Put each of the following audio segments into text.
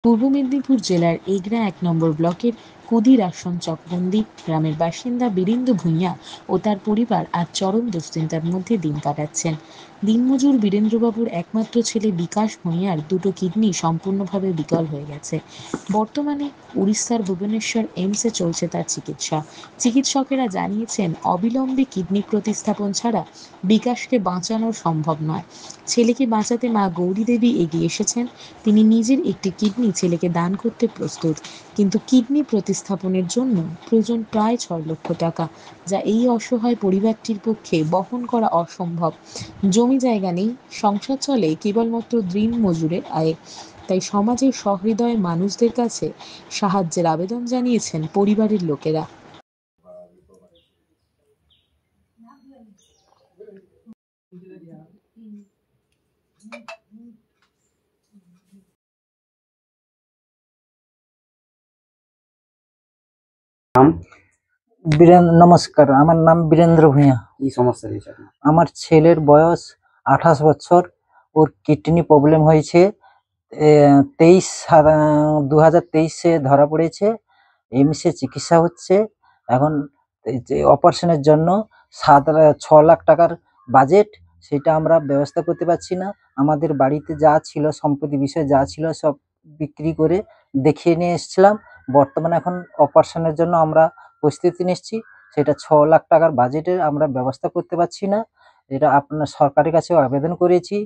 পূর্ব মেদিনীপুর জেলার এগরা ১ নম্বর ব্লকের কুদির আসন চকবন্দি গ্রামের বাসিন্দা বীরেন্দ্র ভূঁইয়া ও তার পরিবার আজ চরম দুশ্চিন্তার মধ্যে দিন কাটাচ্ছেন। দিনমজুর বীরেন্দ্রবাবুর একমাত্র ছেলে বিকাশ ভূঁইয়ার দুটো কিডনি সম্পূর্ণভাবে বিকল হয়ে গেছে। বর্তমানে উড়িষ্যার ভুবনেশ্বর এইমসে চলছে তার চিকিৎসা। চিকিৎসকেরা জানিয়েছেন অবিলম্বে কিডনি প্রতিস্থাপন ছাড়া বিকাশকে বাঁচানো সম্ভব নয়। ছেলেকে বাঁচাতে মা গৌরী দেবী এগিয়ে এসেছেন। তিনি নিজের একটি কিডনি ছেলেকে দান করতে প্রস্তুত, কিন্তু কিডনি প্রতিস্থাপনের জন্য প্রয়োজন প্রায় ৬ লক্ষ টাকা, যা এই অসহায় পরিবারটির পক্ষে বহন করা অসম্ভব। জমি জায়গা নেই, সংসার চলে কেবলমাত্র দিন মজুরের আয়ে। তাই সমাজের সহৃদয় মানুষদের কাছে সাহায্যের আবেদন জানিয়েছেন পরিবারের লোকেরা। নমস্কার, আমার নাম বীরেন্দ্র ভূঁইয়া। কি সমস্যা হয়েছে আপনার? আমার ছেলের বয়স 28 বছর। ওর কিডনি প্রবলেম হয়েছে। 2023-এ ধরা পড়েছে। এইমসে চিকিৎসা হচ্ছে। এখন অপারেশনের জন্য 6 লাখ টাকার বাজেট, সেটা আমরা ব্যবস্থা করতে পারছি না। আমাদের বাড়িতে যা ছিল, সম্পত্তি বিষয় যা ছিল, সব বিক্রি করে দেখিয়ে নিয়ে এসেছিলাম। বর্তমানে এখন অপারেশনের জন্য আমরা প্রস্তুতি নিচ্ছি। সেটা 6 লাখ টাকার বাজেটের আমরা ব্যবস্থা করতে পারছি না। এটা আপনার সরকারের কাছেও আবেদন করেছি,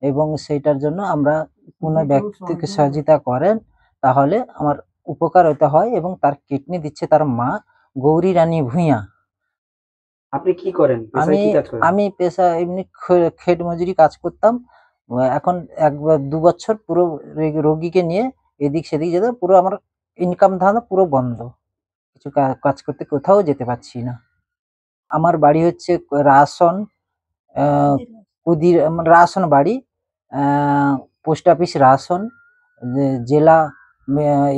এবং সেইটার জন্য আমরা কোনো ব্যক্তিকে সহযোগিতা করেন তাহলে আমার উপকার হতে হয়। এবং তার কিডনি দিচ্ছে তার মা গৌরী রানী ভূঁইয়া। আপনি কি করেন? পেশায় কি কাজ করেন? আমি পেশা এমনি খেট মজুরি কাজ করতাম। এখন 1-2 বছর পুরো রোগীকে নিয়ে এদিক সেদিক যেতে পুরো আমার ইনকাম ধান্দা পুরো বন্ধ। কিছু কাজ করতে কোথাও যেতে পারছি না। আমার বাড়ি হচ্ছে রাসন, রাসন বাড়ি, পোস্ট অফিস রাসন, জেলা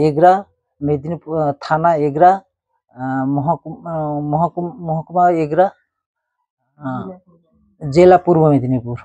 এগরা, মেদিনীপুর থানা এগরা, মহকুমা এগরা, জেলা পূর্ব মেদিনীপুর।